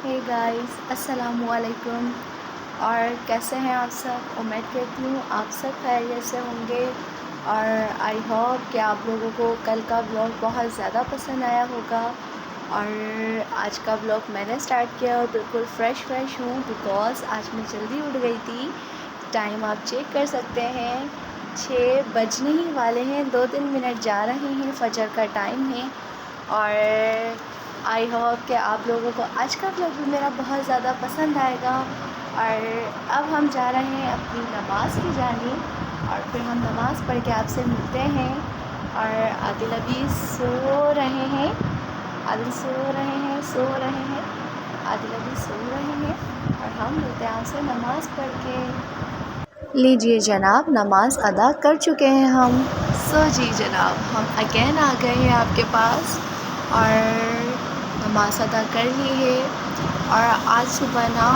Hey guys, अस्सलामु अलैकुम। और कैसे हैं आप सब? उम्मीद करती हूँ आप सब खैरियत से होंगे। और आई होप कि आप लोगों को कल का व्लॉग बहुत ज़्यादा पसंद आया होगा। और आज का व्लॉग मैंने स्टार्ट किया और बिल्कुल फ्रेश हूँ बिकॉज़ आज मैं जल्दी उठ गई थी। टाइम आप चेक कर सकते हैं, 6 बजने ही वाले हैं, 2-3 मिनट जा रहे हैं, फ़जर का टाइम है। और आई होप कि आप लोगों को आज का व्लॉग भी मेरा बहुत ज़्यादा पसंद आएगा। और अब हम जा रहे हैं अपनी नमाज़ की जानिब और फिर हम नमाज़ पढ़ के आपसे मिलते हैं। और आदिल अभी सो रहे हैं, आदिल सो रहे हैं, आदिल अभी सो रहे हैं और हम मिलते हैं आपसे नमाज़ पढ़ के। लीजिए जनाब, नमाज़ अदा कर चुके हैं हम। सो जी जनाब, हम अगेन आ गए हैं आपके पास और नमाज़ अदा कर ली है। और आज सुबह ना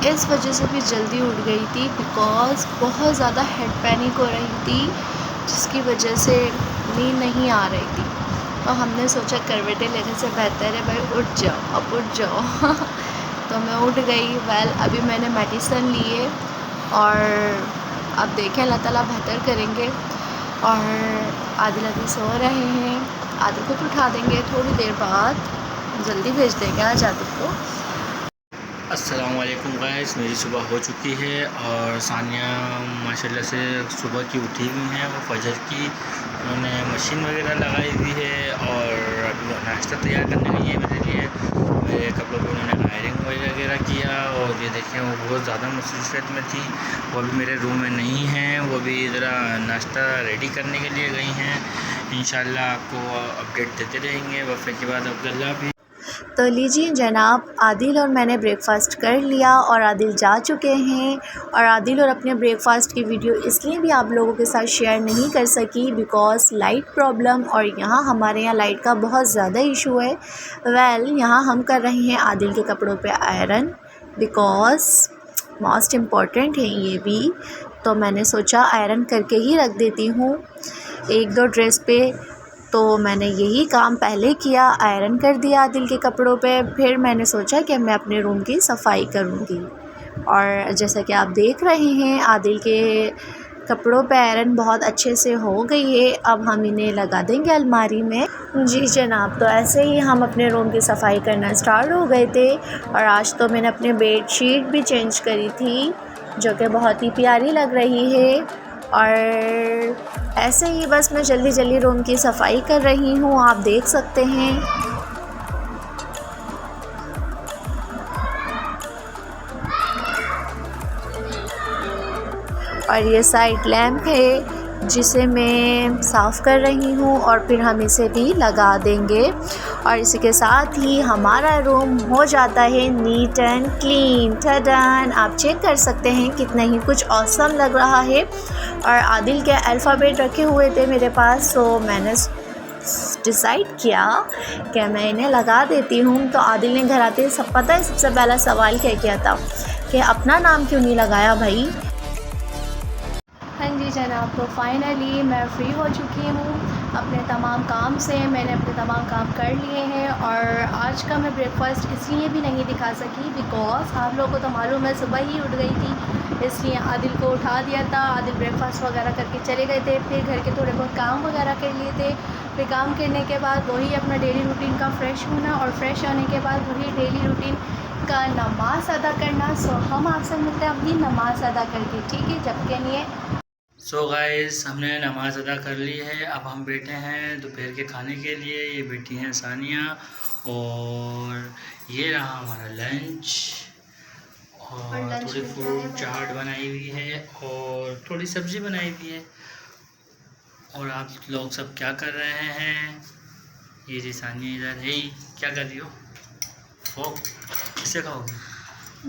इस वजह से भी जल्दी उठ गई थी बिकॉज़ बहुत ज़्यादा हेड पैनिक हो रही थी, जिसकी वजह से नींद नहीं आ रही थी। तो हमने सोचा करवटें लेने से बेहतर है भाई उठ जाओ, अब उठ जाओ। तो मैं उठ गई। अभी मैंने मेडिसिन लिए और अब देखें अल्लाह ताला बेहतर करेंगे। और आदिल अभी सो रहे हैं, आदिल को तो उठा देंगे थोड़ी देर बाद, जल्दी भेज देंगे आज आदिल को। अस्सलामुअलैकुम गाइस, मेरी सुबह हो चुकी है और सानिया माशाल्लाह से सुबह की उठी हुई हैं। वो फजर की उन्होंने मशीन वगैरह लगाई हुई है और अभी वो नाश्ता तैयार करने गई है मेरे लिए। मेरे कपड़ों पे उन्होंने आयरन वगैरह किया और ये देखें वो बहुत ज़्यादा मसरूफियत में थी। वो अभी मेरे रूम में नहीं हैं, वो भी ज़रा नाश्ता रेडी करने के लिए गई हैं। इंशाल्लाह आपको अपडेट देते रहेंगे। वफ़े के बाद अब्दुल्ला भी। तो लीजिए जनाब, आदिल और मैंने ब्रेकफ़ास्ट कर लिया और आदिल जा चुके हैं। और आदिल और अपने ब्रेकफ़ास्ट की वीडियो इसलिए भी आप लोगों के साथ शेयर नहीं कर सकी बिकॉज़ लाइट प्रॉब्लम, और यहाँ हमारे यहाँ लाइट का बहुत ज़्यादा इशू है। यहाँ हम कर रहे हैं आदिल के कपड़ों पे आयरन बिकॉज़ मोस्ट इम्पॉर्टेंट है ये भी। तो मैंने सोचा आयरन करके ही रख देती हूँ 1-2 ड्रेस पे। तो मैंने यही काम पहले किया, आयरन कर दिया आदिल के कपड़ों पे। फिर मैंने सोचा कि मैं अपने रूम की सफाई करूँगी। और जैसा कि आप देख रहे हैं आदिल के कपड़ों पे आयरन बहुत अच्छे से हो गई है। अब हम इन्हें लगा देंगे अलमारी में। जी जनाब, तो ऐसे ही हम अपने रूम की सफाई करना स्टार्ट हो गए थे। और आज तो मैंने अपने बेड शीट भी चेंज करी थी, जो कि बहुत ही प्यारी लग रही है। और ऐसे ही बस मैं जल्दी रूम की सफाई कर रही हूँ, आप देख सकते हैं। और ये साइड लैम्प है जिसे मैं साफ़ कर रही हूँ और फिर हम इसे भी लगा देंगे। और इसी के साथ ही हमारा रूम हो जाता है नीट एंड क्लीन। टडन, आप चेक कर सकते हैं कितना ही कुछ ऑसम लग रहा है। और आदिल के अल्फ़ाबेट रखे हुए थे मेरे पास, सो मैंने डिसाइड किया कि मैं इन्हें लगा देती हूँ। तो आदिल ने घर आते सब पता है सबसे पहला सवाल क्या किया था कि अपना नाम क्यों नहीं लगाया भाई। हाँ जी जनाब, तो फाइनली मैं फ़्री हो चुकी हूँ अपने तमाम काम से। मैंने अपने तमाम काम कर लिए हैं। और आज का मैं ब्रेकफ़ास्ट इसलिए भी नहीं दिखा सकी बिकॉज़ आप लोगों को तो मालूम है सुबह ही उठ गई थी, इसलिए आदिल को उठा दिया था। आदिल ब्रेकफ़ास्ट वगैरह करके चले गए थे, फिर घर के थोड़े बहुत काम वगैरह कर लिए थे। फिर काम करने के बाद वही अपना डेली रूटीन का फ़्रेश होना और फ़्रेश होने के बाद वही डेली रूटीन का नमाज़ अदा करना। सो हम आपसे मिलते हैं अपनी नमाज़ अदा करके, ठीक है? जब के लिए सो गाइस, हमने नमाज़ अदा कर ली है। अब हम बैठे हैं दोपहर के खाने के लिए। ये बैठी हैं सानिया और ये रहा हमारा लंच। और थोड़ी फ्रूट चाट बनाई हुई है और थोड़ी सब्ज़ी बनाई हुई है। और आप लोग सब क्या कर रहे हैं? ये जी सानिया इधर है, क्या कर रही हो? वो किससे खाओगे?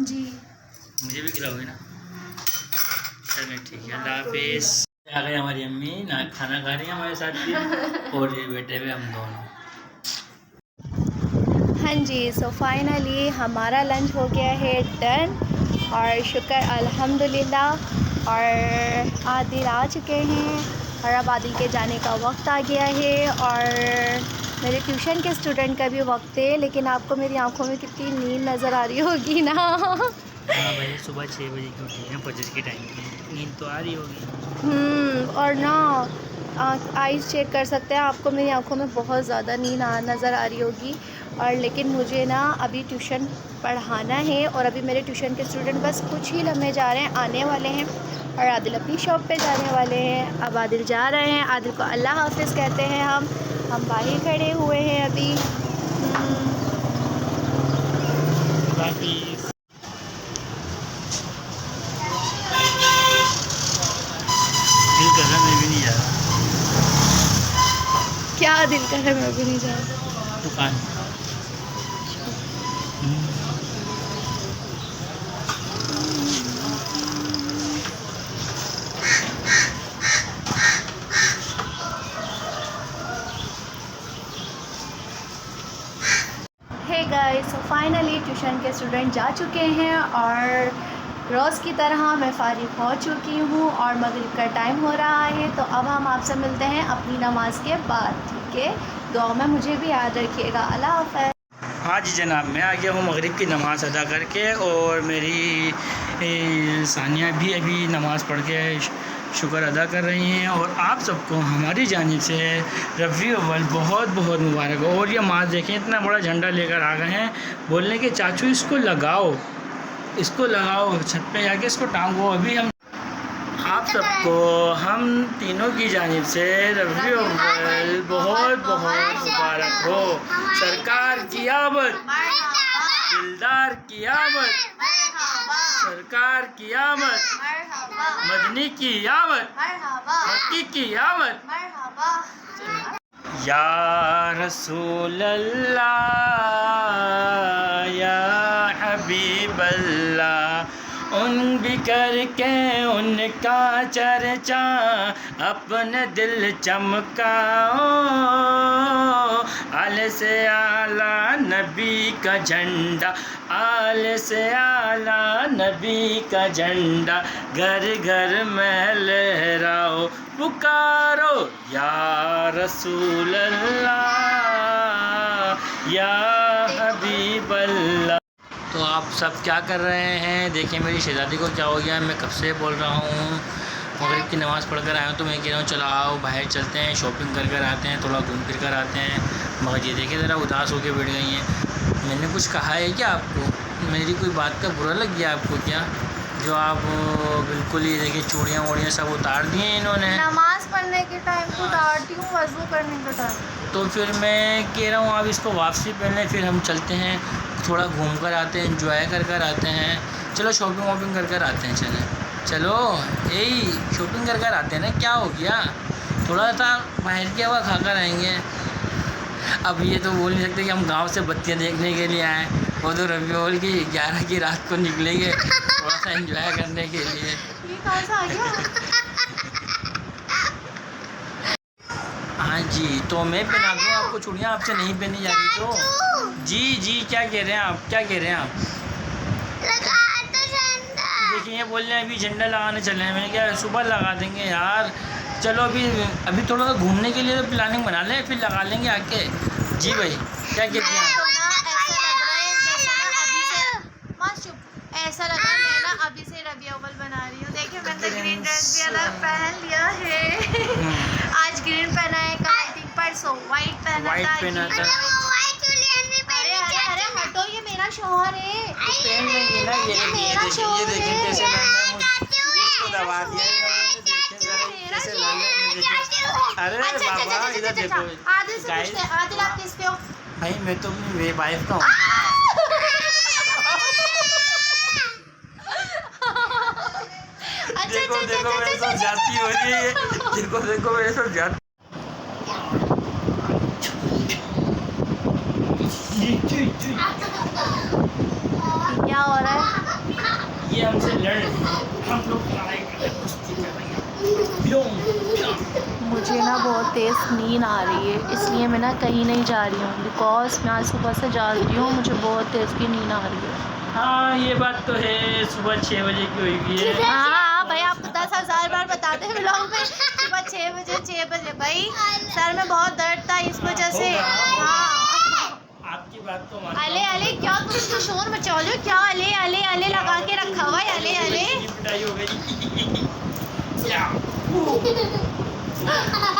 जी मुझे भी खिलाओगे ना? चलें ठीक है, अल्लाह हाफिज़। आ गई हमारी अम्मी ना, खाना खा रही है हमारे साथ भी और ये बैठे हुए हम दोनों। हाँ जी, सो फाइनली हमारा लंच हो गया है डन और शुक्र अल्हम्दुलिल्लाह। और आदिल आ चुके हैं और अब आदिल के जाने का वक्त आ गया है। और मेरे ट्यूशन के स्टूडेंट का भी वक्त है, लेकिन आपको मेरी आंखों में कितनी नींद नज़र आ रही होगी ना। हाँ भाई, सुबह 6 बजे की उठी हैं, फजर के टाइम की नींद तो आ रही होगी। और ना आईज चेक कर सकते हैं, आपको मेरी आंखों में बहुत ज़्यादा नींद नज़र आ रही होगी। और लेकिन मुझे ना अभी ट्यूशन पढ़ाना है, और अभी मेरे ट्यूशन के स्टूडेंट बस कुछ ही लम्हे जा रहे हैं, आने वाले हैं। और आदिल अपनी शॉप पे जाने वाले हैं। अब आदिल जा रहे हैं, आदिल को अल्लाह हाफिज़ कहते हैं। हम बाहर खड़े हुए हैं अभी। दिल कर रहा, मैं भी नहीं जा रहा क्या दिल कर रहा है, मैं भी नहीं जा रहा दुकान। Hey guys, so finally tuition के स्टूडेंट जा चुके हैं, और रोज़ की तरह मैं फ़ारिग हो चुकी हूँ, और मगरिब का टाइम हो रहा है। तो अब हम आपसे मिलते हैं अपनी नमाज के बाद, ठीक है। दुआ में मुझे भी याद रखिएगा। अल्लाह हाफ़िज़। हाँ जी जनाब, मैं आ गया हूँ मगरिब की नमाज़ अदा करके, और मेरी सानिया भी अभी नमाज़ पढ़ के शुक्र अदा कर रही हैं। और आप सबको हमारी जानिब से रबी अव्वल बहुत बहुत मुबारक हो। और ये माँ देखें, इतना बड़ा झंडा लेकर आ गए हैं, बोलने के चाचू इसको लगाओ, इसको लगाओ, छत पे जाके इसको टांगो। अभी हम आप सबको हम तीनों की जानिब से रबी अव्वल बहुत बहुत मुबारक हो। सरकार की आमद, दिलदार की आमद, सरकार की आमद, मदनी की आमद, मक्की की आमद। या रसूल अल्लाह, या हबीब अल्लाह, उन भी करके उनका चर्चा अपने दिल चमकाओ। आले से आला नबी का झंडा, आले से आला नबी का झंडा, घर घर में लहराओ, पुकारो या रसूल अल्लाह, या हबीब अल्लाह। तो आप सब क्या कर रहे हैं? देखिए मेरी शहज़ादी को क्या हो गया। मैं कब से बोल रहा हूँ, मगरिब की नमाज़ पढ़ कर आया हूँ, तो मैं कह रहा हूँ चलो आओ बाहर चलते हैं, शॉपिंग कर कर आते हैं, थोड़ा घूम फिर कर आते हैं। मगर ये देखिए ज़रा उदास होकर बैठ गई हैं। मैंने कुछ कहा है क्या आपको? मेरी कोई बात का बुरा लग गया आपको क्या? जो आप बिल्कुल ही देखिए चूड़ियाँ वूड़ियाँ सब उतार दी हैं इन्होंने। नमाज पढ़ने के टाइम को उतारती हूँ, वज़ू करने का टाइम। तो फिर मैं कह रहा हूँ आप इसको वापसी पहले, फिर हम चलते हैं, थोड़ा घूम कर आते हैं, एंजॉय कर कर आते हैं। चलो शॉपिंग वॉपिंग कर कर आते हैं, चलो यही शॉपिंग कर कर आते हैं ना, क्या हो गया? थोड़ा सा बाहर की हवा खा कर आएंगे। अब ये तो बोल नहीं सकते कि हम गांव से बत्तियां देखने के लिए आए, वो तो रबी अव्वल की 11 की रात को निकलेंगे थोड़ा सा एंजॉय करने के लिए। ये कहाँ से आ गया? हाँ जी, तो मैं पहना दूँ आपको चूड़ियाँ, आपसे नहीं पहनी जा रही तो? जी क्या कह रहे हैं आप, क्या कह रहे हैं आप? देखिए ये बोल रहे हैं अभी झंडा लगाने चले हैं। मैंने क्या सुबह लगा देंगे यार। चलो अभी थोड़ा सा घूमने के लिए तो प्लानिंग बना लें, फिर लगा लेंगे आके। जी भाई क्या कहते हैं आप? ऐसा लग रहा है मैं ना अभी से रबी अव्वल बना रही हूँ। देखिए मैंने तो ग्रीन ड्रेस भी अलग पहन लिया है। आज ग्रीन पहना है, कल परसों वाइट पहना था। अरे हटो, ये मेरा शौहर है। पहन लेंगे ना, ये मेरा शौहर देखिए है। कैसे इसको दबा दिया है, देखिए कैसे अरे बाबा इधर देखो गाइस। आदिल आप किसके हो? भाई मैं तो मेरी वाइफ का हूँ। देखो मेरे साथ जाती हो रही है, देखो मेरे साथ जाती। क्या हो रहा है? ये हमसे लड़ रहे हैं, हम लोग लड़ाई कर रहे हैं, कुश्ती कर रहे हैं। मुझे ना बहुत तेज़ नींद आ रही है, इसलिए मैं ना कहीं नहीं जा रही हूँ, बिकॉज मैं आज सुबह से जा रही हूँ, मुझे बहुत तेज़ की नींद आ रही है। हाँ ये बात तो है, सुबह 6 बजे की हुई है। हाँ भाई, आपको 10,000 बार बताते हैं व्लॉग में सुबह 6 बजे भाई सर में बहुत दर्द था इस वजह से। हाँ आपकी बात तो अले अले क्या तुम इसको शोर मचा लो क्या? अले अले अले लगा के रखा हुआ है। अले अले पिटाई हो गई।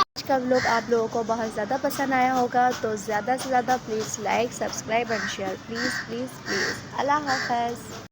आज का व्लॉग आप लोगों को बहुत ज़्यादा पसंद आया होगा तो ज़्यादा से ज़्यादा please like subscribe and share please please please. अल्लाह हाफ़िज़।